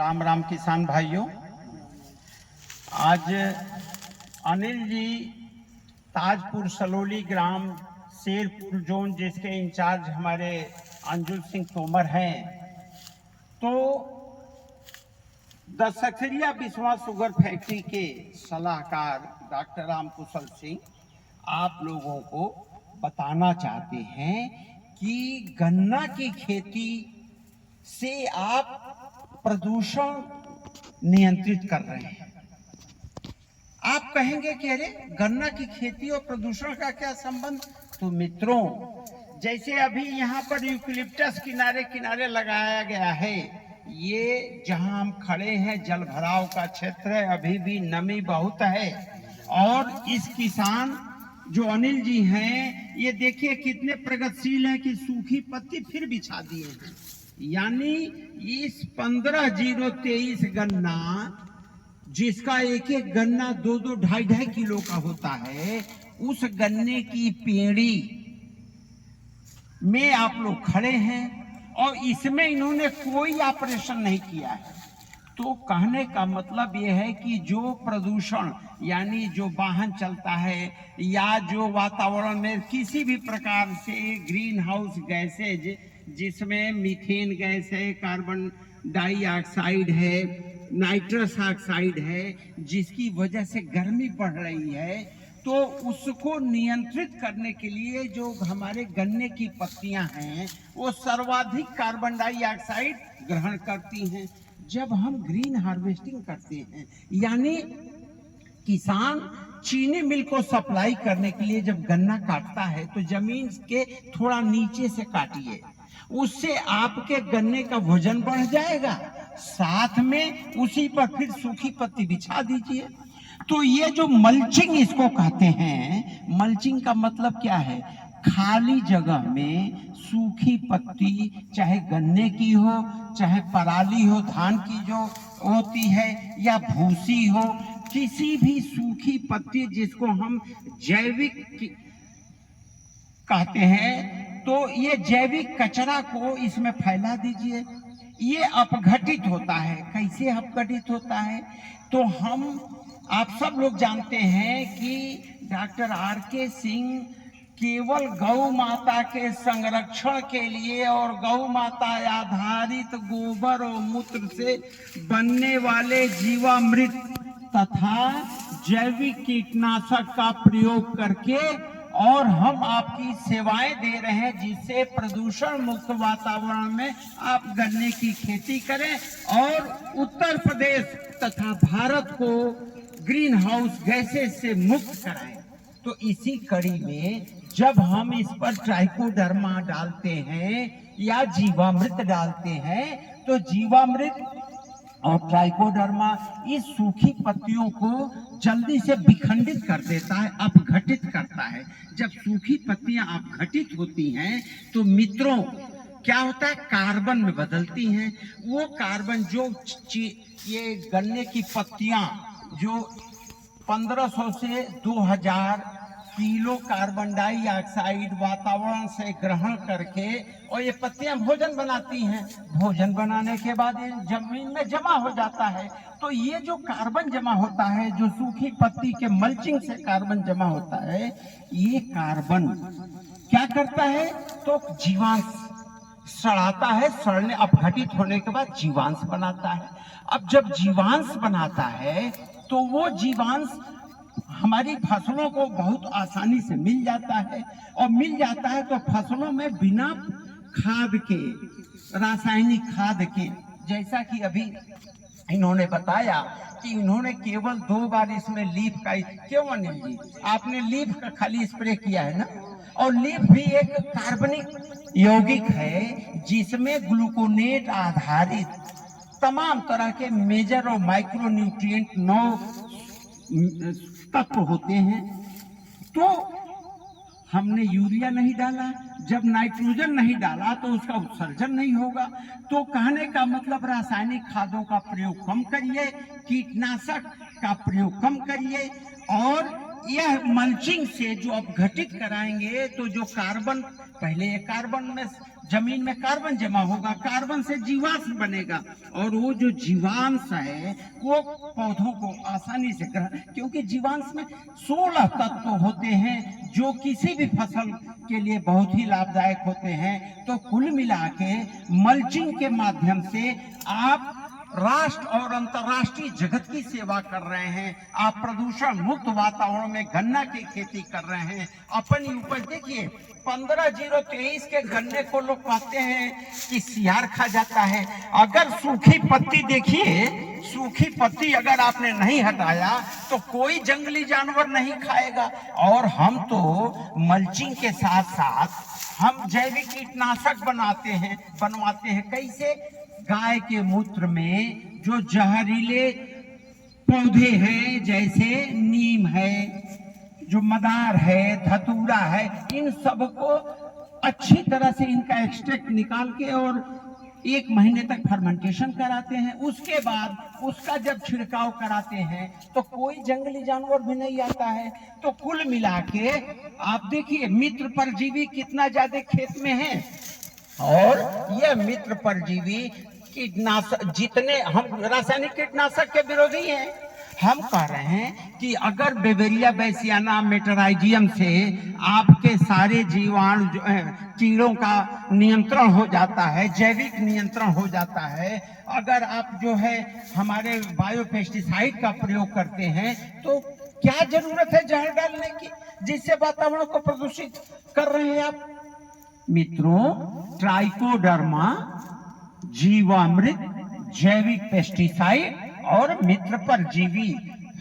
राम राम किसान भाइयों। आज अनिल जी ताजपुर सलोली ग्राम शेरपुर जोन जिसके इंचार्ज हमारे अंजुल सिंह तोमर हैं, तो दशहरिया बिस्वा शुगर फैक्ट्री के सलाहकार डॉक्टर राम कुशल सिंह आप लोगों को बताना चाहते हैं कि गन्ना की खेती से आप प्रदूषण नियंत्रित कर रहे हैं। आप कहेंगे कि अरे गन्ना की खेती और प्रदूषण का क्या संबंध? तो मित्रों, जैसे अभी यहाँ पर यूकलिप्टस किनारे किनारे लगाया गया है, ये जहाँ हम खड़े हैं जल भराव का क्षेत्र है, अभी भी नमी बहुत है। और इस किसान जो अनिल जी हैं, ये देखिए कितने प्रगतिशील हैं कि सूखी पत्ती फिर बिछा दिए हैं। यानी इस 15-023 गन्ना, जिसका एक एक गन्ना 2-2, 2.5 किलो का होता है, उस गन्ने की पेड़ी में आप लोग खड़े हैं और इसमें इन्होंने कोई ऑपरेशन नहीं किया है। तो कहने का मतलब यह है कि जो प्रदूषण यानी जो वाहन चलता है या जो वातावरण में किसी भी प्रकार से ग्रीन हाउस गैसेज, जिसमें मीथेन गैस है, कार्बन डाइऑक्साइड है, नाइट्रस ऑक्साइड है, जिसकी वजह से गर्मी बढ़ रही है, तो उसको नियंत्रित करने के लिए जो हमारे गन्ने की पत्तियां हैं वो सर्वाधिक कार्बन डाइऑक्साइड ग्रहण करती हैं। जब हम ग्रीन हार्वेस्टिंग करते हैं, यानी किसान चीनी मिल को सप्लाई करने के लिए जब गन्ना काटता है तो जमीन के थोड़ा नीचे से काटिए, उससे आपके गन्ने का वजन बढ़ जाएगा, साथ में उसी पर फिर सूखी पत्ती बिछा दीजिए। तो ये जो मल्चिंग इसको कहते हैं, मल्चिंग का मतलब क्या है? खाली जगह में सूखी पत्ती, चाहे गन्ने की हो, चाहे पराली हो, धान की जो होती है, या भूसी हो, किसी भी सूखी पत्ती जिसको हम जैविक कहते हैं, तो ये जैविक कचरा को इसमें फैला दीजिए। ये अपघटित होता है। कैसे अपघटित होता है? तो आप सब लोग जानते हैं कि डॉक्टर आर.के. सिंह केवल गौ माता के संरक्षण के लिए और गौ माता आधारित गोबर और मूत्र से बनने वाले जीवामृत तथा जैविक कीटनाशक का प्रयोग करके और हम आपकी सेवाएं दे रहे हैं, जिससे प्रदूषण मुक्त वातावरण में आप गन्ने की खेती करें और उत्तर प्रदेश तथा भारत को ग्रीन हाउस गैसेस से मुक्त कराएं। तो इसी कड़ी में जब हम इस पर ट्राइकोडर्मा डालते हैं या जीवामृत डालते हैं, तो जीवामृत और ट्राइकोडर्मा इस सूखी पत्तियों को जल्दी से विखंडित कर देता है, अपघटित करता है। जब सूखी पत्तियां अपघटित होती हैं तो मित्रों क्या होता है? कार्बन में बदलती हैं। वो कार्बन जो ये गन्ने की पत्तियां जो 1500 से 2000 किलो कार्बन डाइऑक्साइड वातावरण से ग्रहण करके और ये पत्तियां भोजन बनाती हैं। भोजन बनाने के बाद ये जमीन में जमा हो जाता है। तो ये जो कार्बन जमा होता है, जो सूखी पत्ती के मल्चिंग से कार्बन जमा होता है, ये कार्बन क्या करता है? तो जीवांश सड़ाता है, सड़ने अपघटित होने के बाद जीवांश बनाता है। अब जब जीवांश बनाता है तो वो जीवांश हमारी फसलों को बहुत आसानी से मिल जाता है, और मिल जाता है तो फसलों में बिना खाद के, रासायनिक खाद के, जैसा कि अभी इन्होंने बताया कि इन्होंने केवल 2 बार इसमें लीफ का, क्यों अनिल जी आपने लीफ का खाली स्प्रे किया है ना? और लीफ भी एक कार्बनिक यौगिक है जिसमें ग्लूकोनेट आधारित तमाम तरह के मेजर और माइक्रो न्यूट्रिएंट 9 तत्व होते हैं। तो हमने यूरिया नहीं डाला, जब नाइट्रोजन नहीं डाला तो उसका उत्सर्जन नहीं होगा। तो कहने का मतलब रासायनिक खादों का प्रयोग कम करिए, कीटनाशक का प्रयोग कम करिए, और यह मल्चिंग से जो अपघटित कराएंगे तो जो कार्बन, पहले कार्बन में जमीन में कार्बन जमा होगा, कार्बन से जीवांश बनेगा और वो जो जीवांश है वो पौधों को आसानी से ग्रहण, क्योंकि जीवांश में 16 तत्व होते हैं जो किसी भी फसल के लिए बहुत ही लाभदायक होते हैं। तो कुल मिला के मल्चिंग के माध्यम से आप राष्ट्र और अंतर्राष्ट्रीय जगत की सेवा कर रहे हैं। आप प्रदूषण मुक्त वातावरण में गन्ना की खेती कर रहे हैं। अपनी उपज देखिए 15,023 के गन्ने को लोग कहते हैं कि सियार खा जाता है। अगर सूखी पत्ती देखिए, सूखी पत्ती अगर आपने नहीं हटाया तो कोई जंगली जानवर नहीं खाएगा। और हम तो मल्चिंग के साथ साथ हम जैविक कीटनाशक बनवाते हैं। कैसे? गाय के मूत्र में जो जहरीले पौधे हैं, जैसे नीम है, जो मदार है, धतूरा है, इन सबको अच्छी तरह से इनका एक्सट्रैक्ट निकाल के और 1 महीने तक फर्मेंटेशन कराते हैं। उसके बाद उसका जब छिड़काव कराते हैं तो कोई जंगली जानवर भी नहीं आता है। तो कुल मिला के आप देखिए मित्र परजीवी कितना ज्यादा खेत में है। और यह मित्र परजीवी कीटनाशक, जितने हम रासायनिक कीटनाशक के विरोधी हैं, हम कह रहे हैं कि अगर बेवेरिया बैसियाना मेटराइजियम से आपके सारे जीवाणु कीड़ों का नियंत्रण हो जाता है, जैविक नियंत्रण हो जाता है, अगर आप जो है हमारे बायोपेस्टिसाइड का प्रयोग करते हैं तो क्या जरूरत है जहर डालने की, जिससे वातावरण को प्रदूषित कर रहे हैं आप। मित्रों, ट्राइकोडर्मा, जीवामृत, जैविक पेस्टिसाइड और मित्र परजीवी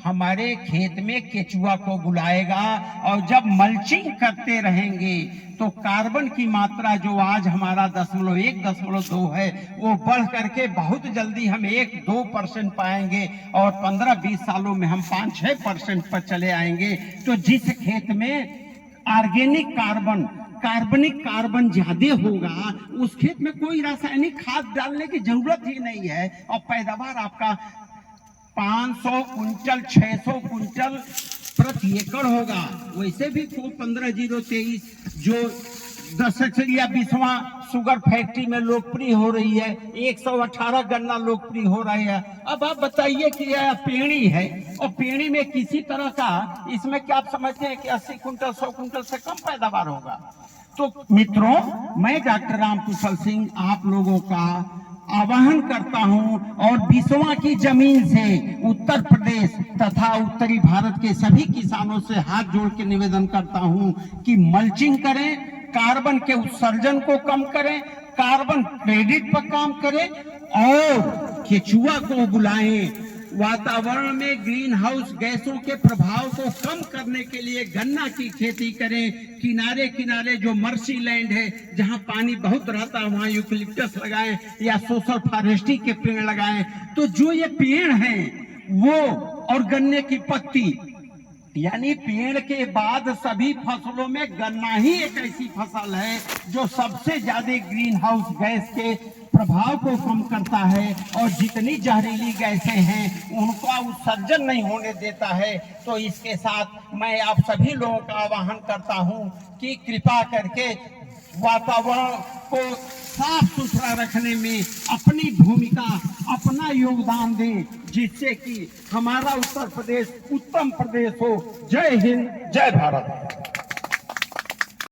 हमारे खेत में केचुआ को बुलाएगा। और जब मल्चिंग करते रहेंगे तो कार्बन की मात्रा जो आज हमारा 0.1, 0.2 है, वो बढ़ करके बहुत जल्दी हम 1-2% पाएंगे और 15-20 सालों में हम 5-6% पर चले आएंगे। तो जिस खेत में ऑर्गेनिक कार्बनिक कार्बन ज्यादा होगा, उस खेत में कोई रासायनिक खाद डालने की जरूरत ही नहीं है और पैदावार आपका 500 कुंटल 600 कुंटल प्रति एकड़ होगा। वैसे भी 15,023 जो 10 या 20वां शुगर फैक्ट्री में लोकप्रिय हो रही है, 118 गन्ना लोकप्रिय हो रही है। अब आप बताइए कि यह पेड़ी है और पेड़ी में किसी तरह का, इसमें क्या आप समझते हैं कि 80 कुंटल 100 कुंटल से कम पैदावार होगा। तो मित्रों, मैं डॉक्टर रामकुशल सिंह आप लोगों का आह्वान करता हूं और बिसवा की जमीन से उत्तर प्रदेश तथा उत्तरी भारत के सभी किसानों से हाथ जोड़ के निवेदन करता हूं कि मल्चिंग करें, कार्बन के उत्सर्जन को कम करें, कार्बन क्रेडिट पर काम करें और केचुआ को बुलाएं। वातावरण में ग्रीन हाउस गैसों के प्रभाव को कम करने के लिए गन्ना की खेती करें। किनारे किनारे जो मर्सी लैंड है, जहां पानी बहुत रहता है, वहां यूकलिप्टस लगाएं या सोशल फॉरेस्ट्री के पेड़ लगाएं। तो जो ये पेड़ हैं वो और गन्ने की पत्ती, यानी पेड़ के बाद सभी फसलों में गन्ना ही एक ऐसी फसल है जो सबसे ज्यादा ग्रीन हाउस गैस के प्रभाव को कम करता है और जितनी जहरीली गैसें हैं उनका उत्सर्जन नहीं होने देता है। तो इसके साथ मैं आप सभी लोगों का आह्वान करता हूं कि कृपा करके वातावरण को साफ सुथरा रखने में अपनी भूमिका, अपना योगदान दें, जिससे कि हमारा उत्तर प्रदेश उत्तम प्रदेश हो। जय हिंद, जय भारत।